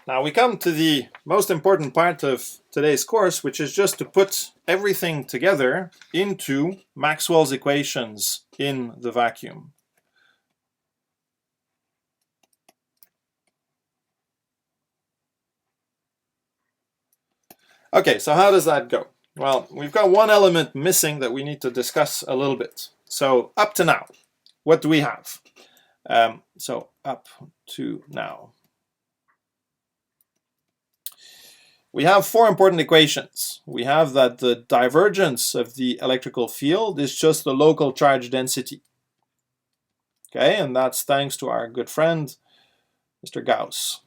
Now we come to the most important part of today's course, which is just to put everything together into Maxwell's equations in the vacuum. Okay, so how does that go? Well, we've got one element missing that we need to discuss a little bit. So up to now, what do we have? So up to now, we have four important equations. We have that the divergence of the electrical field is just the local charge density. Okay, and that's thanks to our good friend, Mr. Gauss.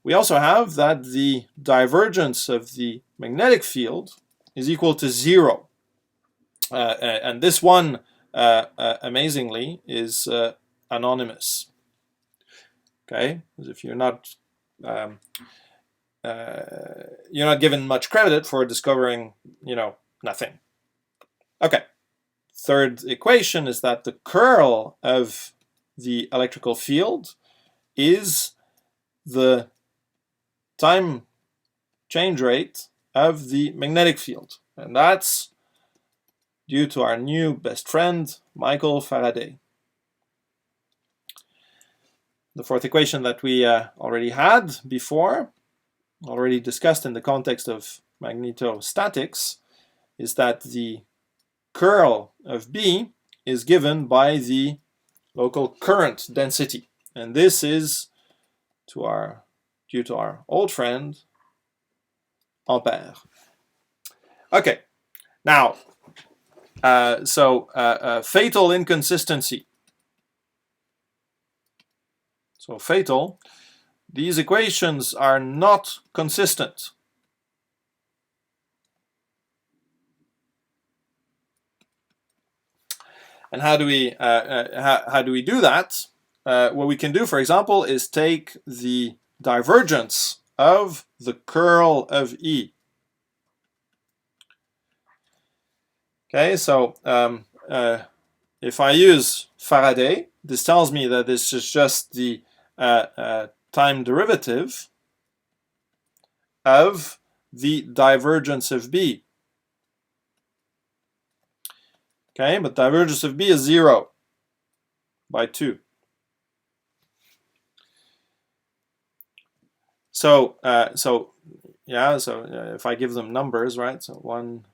We also have that the divergence of the magnetic field is equal to 0. And this one, amazingly, is anonymous. Okay, because if you're not given much credit for discovering, nothing. Okay. Third equation is that the curl of the electrical field is the time change rate of the magnetic field, and that's due to our new best friend, Michael Faraday. The fourth equation that we already had before, already discussed in the context of magnetostatics, is that the curl of B is given by the local current density, and this is due to our old friend Ampere. Okay, now fatal inconsistency. So fatal, these equations are not consistent. And how do we do that? What we can do, for example, is take the divergence of the curl of E. Okay, so if I use Faraday, this tells me that this is just the time derivative of the divergence of B. Okay, but divergence of B is 0 by 2. So if I give them numbers, right? So 1,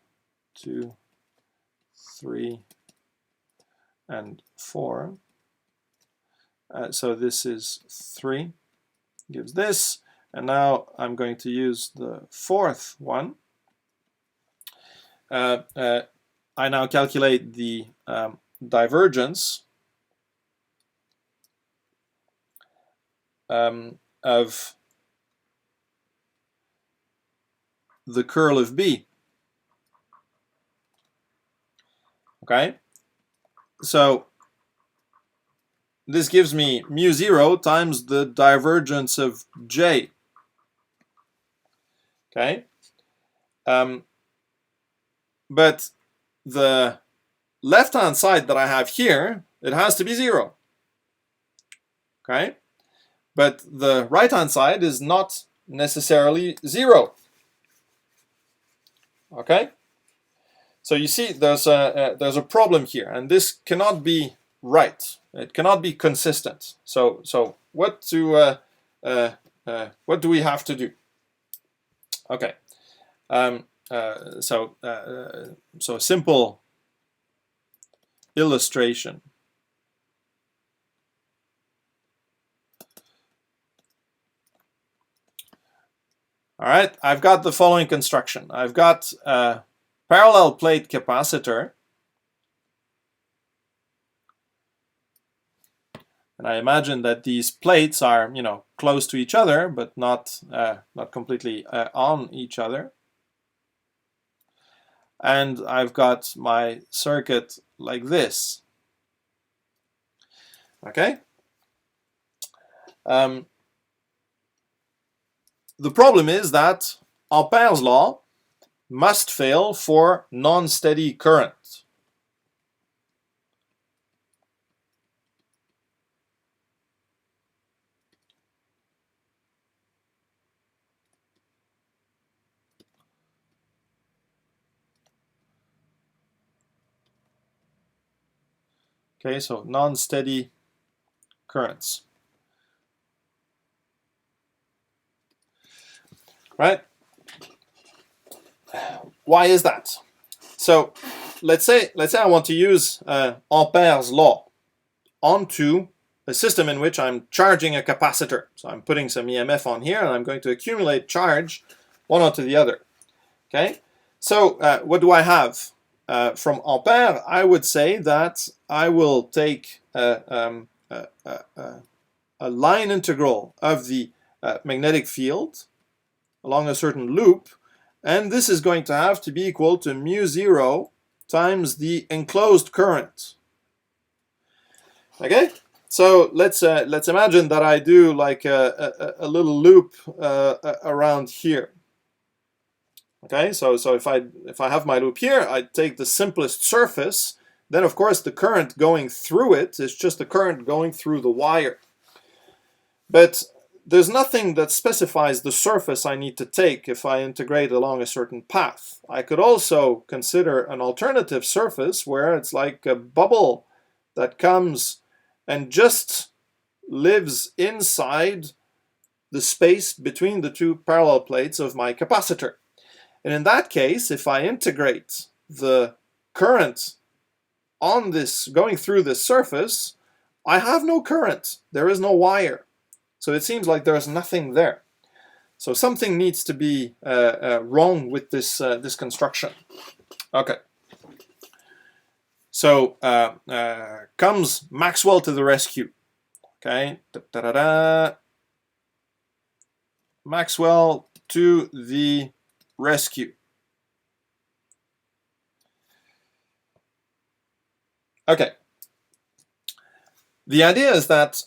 2, 3, and 4. So this is 3, gives this. And now I'm going to use the fourth one. I now calculate the divergence of the curl of B. Okay, so this gives me mu 0 times the divergence of J. Okay, but the left-hand side that I have here, it has to be 0. Okay, but the right-hand side is not necessarily 0. Okay, so you see there's a problem here, and this cannot be right. It cannot be consistent. So what do we have to do? Okay, so a simple illustration. All right, I've got the following construction. I've got a parallel plate capacitor, and I imagine that these plates are, close to each other, but not completely on each other. And I've got my circuit like this. Okay. The problem is that Ampere's law must fail for non-steady current. Okay, so non-steady currents. Right? Why is that? So let's say I want to use Ampere's law onto a system in which I'm charging a capacitor. So I'm putting some EMF on here, and I'm going to accumulate charge one onto the other. Okay. So what do I have? From Ampere, I would say that I will take a line integral of the magnetic field along a certain loop, and this is going to have to be equal to mu0 times the enclosed current. Okay, so let's imagine that I do like a little loop around here. Okay, so if I have my loop here, I take the simplest surface. Then of course the current going through it is just the current going through the wire. But there's nothing that specifies the surface I need to take if I integrate along a certain path. I could also consider an alternative surface where it's like a bubble that comes and just lives inside the space between the two parallel plates of my capacitor. And in that case, if I integrate the current on this, going through this surface, I have no current. There is no wire. So it seems like there's nothing there. So something needs to be wrong with this, this construction. Okay. So comes Maxwell to the rescue. Okay. Maxwell to the rescue. Okay. The idea is that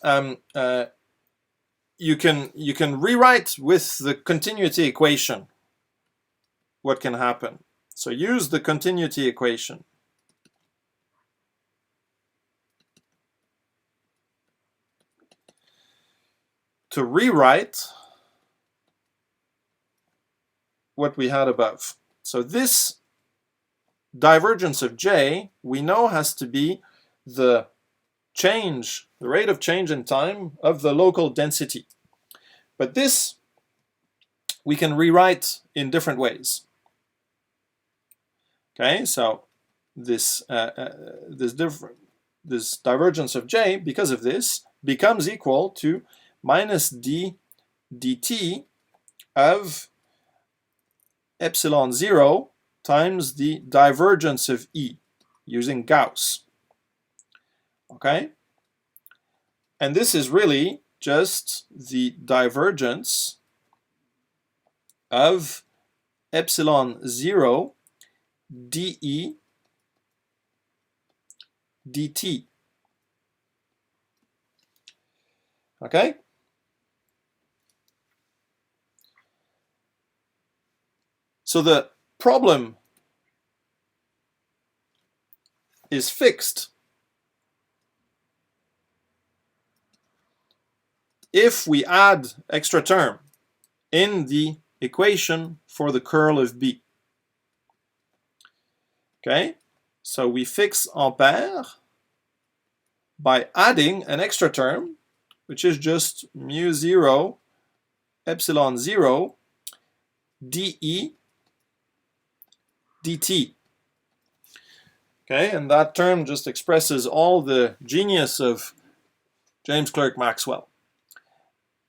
you can rewrite with the continuity equation what can happen. So use the continuity equation. To rewrite what we had above. So this divergence of J, we know has to be the change, the rate of change in time of the local density. But this we can rewrite in different ways. Okay, so this this divergence of J, because of this, becomes equal to minus d dt of epsilon 0 times the divergence of E using Gauss. Okay? And this is really just the divergence of epsilon 0 dE dt. Okay? So the problem is fixed if we add extra term in the equation for the curl of B. Okay, so we fix Ampere by adding an extra term, which is just mu 0 epsilon 0 dE dt. Okay, and that term just expresses all the genius of James Clerk Maxwell.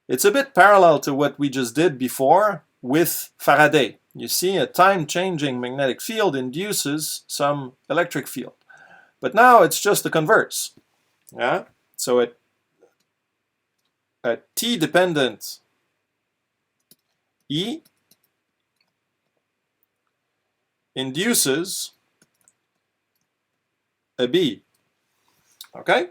It's a bit parallel to what we just did before with Faraday. You see, a time-changing magnetic field induces some electric field. But now it's just the converse. Yeah? So a t-dependent E induces a B. Okay?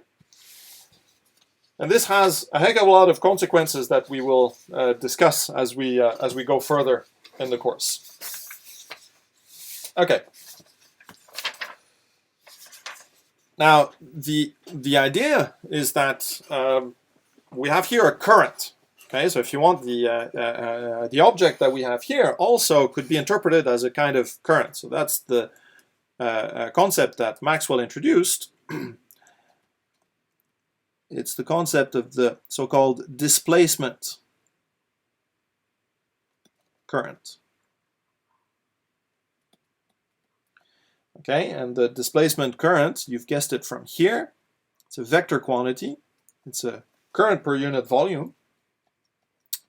And this has a heck of a lot of consequences that we will discuss as we go further in the course. Okay. Now the idea is that we have here a current. Okay, so if you want the object that we have here also could be interpreted as a kind of current. So that's the concept that Maxwell introduced. It's the concept of the so-called displacement current. Okay, and the displacement current, you've guessed it from here, it's a vector quantity. It's a current per unit volume.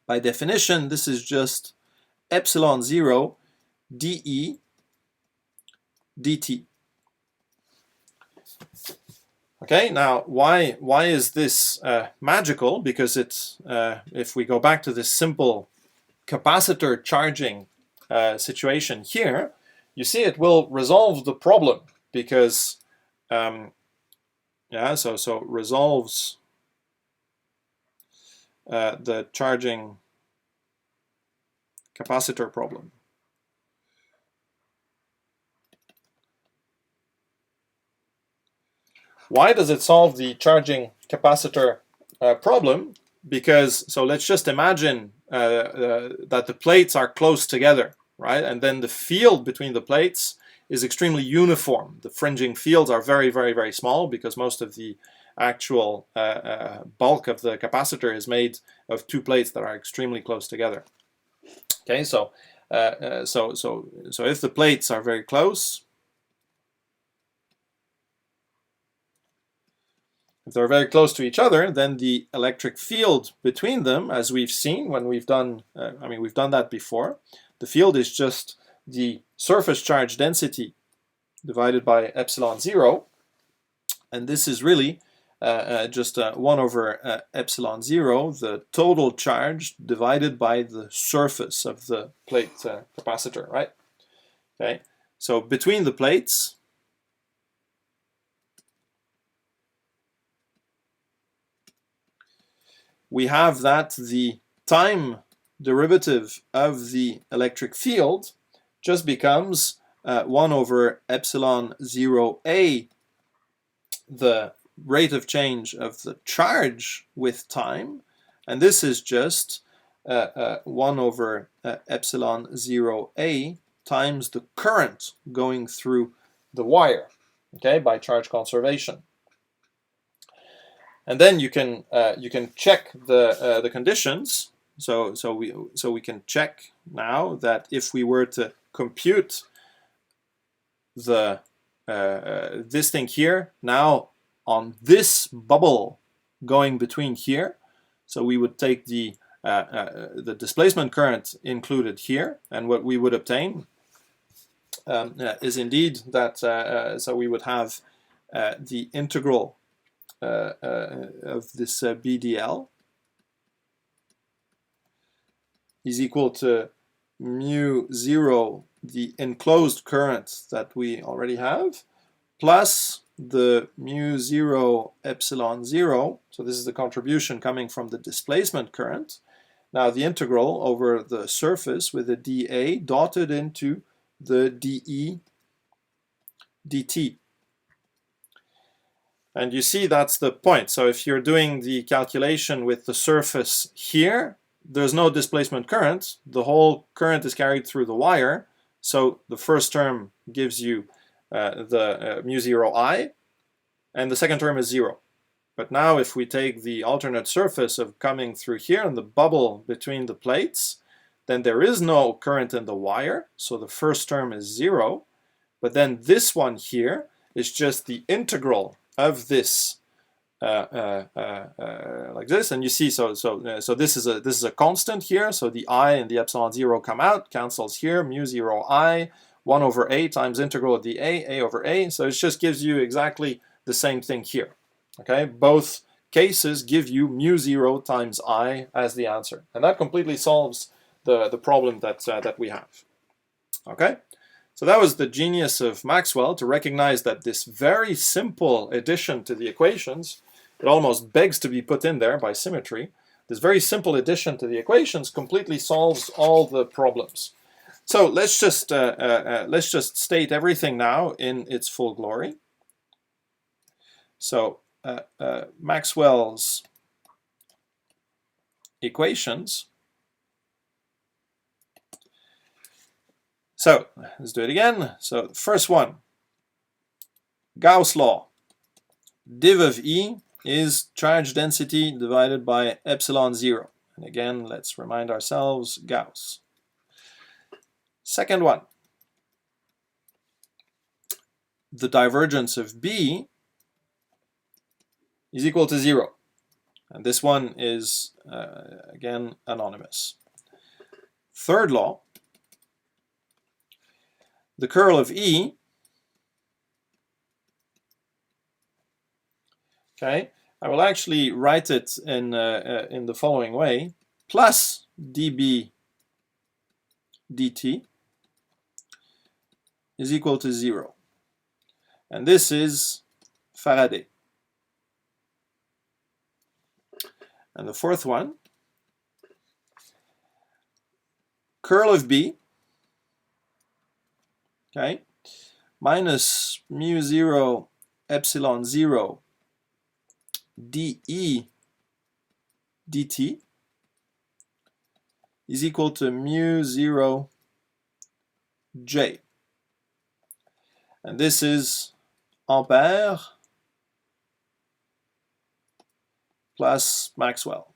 By definition, this is just epsilon 0 dE dt. Okay, now why is this magical? Because it's if we go back to this simple capacitor charging situation here, you see it will resolve the problem, because yeah, so resolves the charging capacitor problem. Why does it solve the charging capacitor problem? Because, so let's just imagine that the plates are close together, right? And then the field between the plates is extremely uniform. The fringing fields are very, very, very small, because most of the actual bulk of the capacitor is made of two plates that are extremely close together. Okay, so if the plates are very close, if they're very close to each other, then the electric field between them, as we've seen when we've done, we've done that before. The field is just the surface charge density divided by epsilon 0, and this is really just 1 over epsilon 0, the total charge divided by the surface of the plate capacitor, right? Okay, so between the plates, we have that the time derivative of the electric field just becomes 1 over epsilon 0a, the rate of change of the charge with time, and this is just 1 over epsilon 0a times the current going through the wire, okay, by charge conservation. And then you can check the conditions. So we can check now that if we were to compute the this thing here now on this bubble going between here, so we would take the displacement current included here, and what we would obtain is indeed that so we would have the integral of this BDL is equal to mu 0, the enclosed current that we already have, plus the mu 0 epsilon 0, so this is the contribution coming from the displacement current, now the integral over the surface with the dA dotted into the dE dt. And you see that's the point. So if you're doing the calculation with the surface here, there's no displacement current. The whole current is carried through the wire. So the first term gives you the mu 0I, and the second term is 0. But now if we take the alternate surface of coming through here and the bubble between the plates, then there is no current in the wire. So the first term is 0. But then this one here is just the integral of this like this, and you see so this is a constant here, so the I and the epsilon 0 come out, cancels here, mu 0 I, 1 over a times integral of the a over a, so it just gives you exactly the same thing here. Okay, both cases give you mu 0 times I as the answer, and that completely solves the problem that we have. Okay. So that was the genius of Maxwell, to recognize that this very simple addition to the equations, it almost begs to be put in there by symmetry, this very simple addition to the equations completely solves all the problems. So let's just state everything now in its full glory. So Maxwell's equations. So let's do it again. So first one, Gauss law, div of E is charge density divided by epsilon 0. And again, let's remind ourselves Gauss. Second one, the divergence of B is equal to 0. And this one is, again, anonymous. Third law, the curl of E, okay, I will actually write it in the following way, plus dB dt is equal to 0. And this is Faraday. And the fourth one, curl of B, okay, minus mu 0 epsilon 0 dE dt is equal to mu 0 J. And this is Ampere plus Maxwell.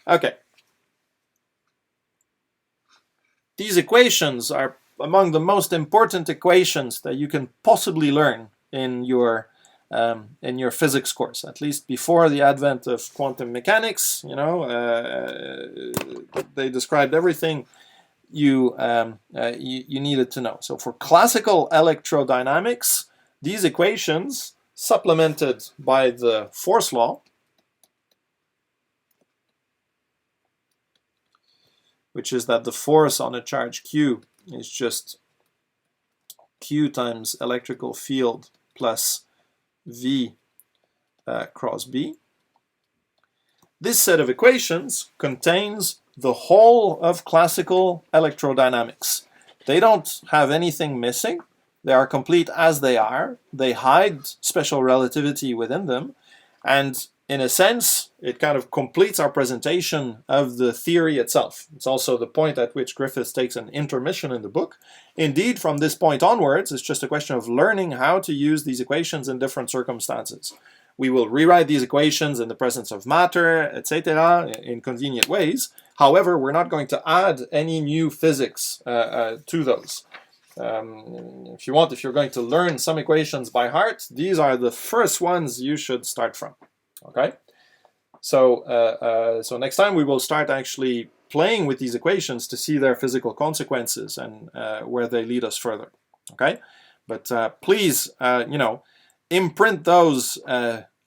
Okay. These equations are among the most important equations that you can possibly learn in your physics course, at least before the advent of quantum mechanics. You know, they described everything you needed to know. So for classical electrodynamics, these equations, supplemented by the force law, which is that the force on a charge Q is just Q times electrical field plus V cross B. This set of equations contains the whole of classical electrodynamics. They don't have anything missing. They are complete as they are. They hide special relativity within them. And in a sense, it kind of completes our presentation of the theory itself. It's also the point at which Griffiths takes an intermission in the book. Indeed, from this point onwards, it's just a question of learning how to use these equations in different circumstances. We will rewrite these equations in the presence of matter, etc., in convenient ways. However, we're not going to add any new physics to those. If you're going to learn some equations by heart, these are the first ones you should start from. Okay? So next time we will start actually playing with these equations to see their physical consequences and where they lead us further. Okay? But please, imprint those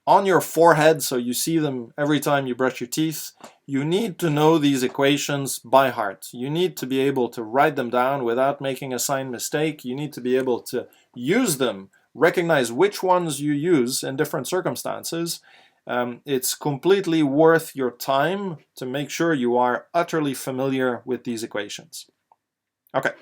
on your forehead so you see them every time you brush your teeth. You need to know these equations by heart. You need to be able to write them down without making a sign mistake. You need to be able to use them, recognize which ones you use in different circumstances. It's completely worth your time to make sure you are utterly familiar with these equations. Okay.